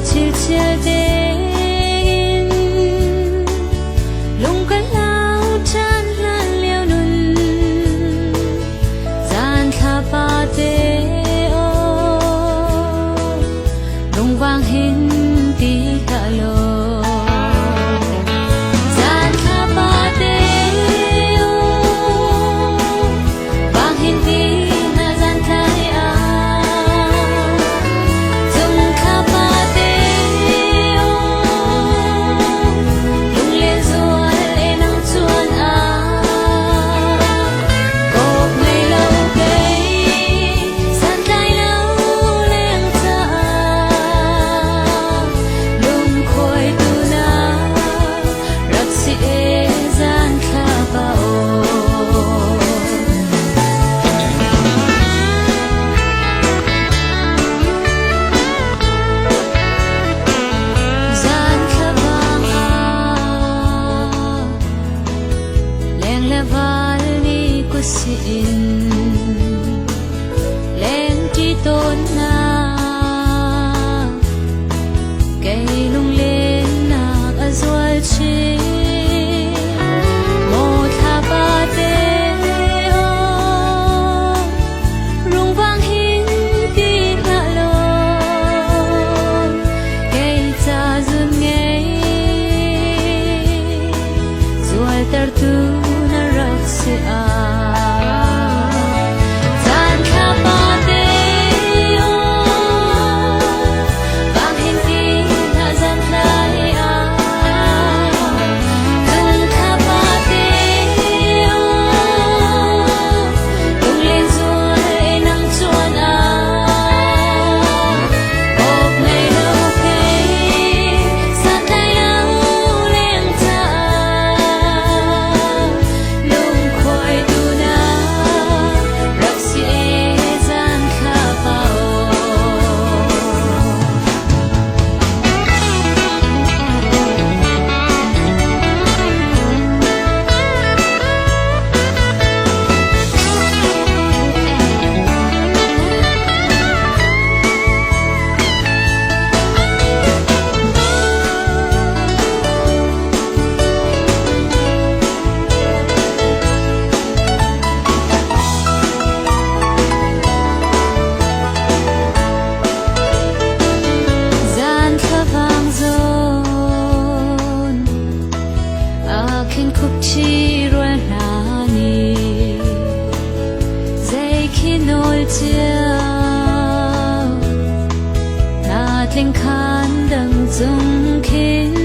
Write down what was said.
chill chill đến lung cái lao chan lan leo nun gian tha pa te o lung vang hin ti ta lo gian tha pa te o vang hin ti na gian thai a dung tha pa te o lung le zual e nang chuan a cop mai lo pe san tai lo leng cha lung khoi tu na rak si e gian tha pa o gian kha vang a leng le val ni ku si in leng ti ton na cây lung lên na a zual chi mo tha pa te o rung vang hin ti ta lo cây cha zun ngei zual tar tu na rak se a gian kha pa te o vang hin ti na gian thai a dung kha pa te o lung lên zual e nang chuan a cop mai lo pe san tai lo leng cha lung khoi tu na rak si e gian kha pa o gian kha vang zon a khen khúc chi rual na ni dây khi nol chiao na tling khan dang zum khin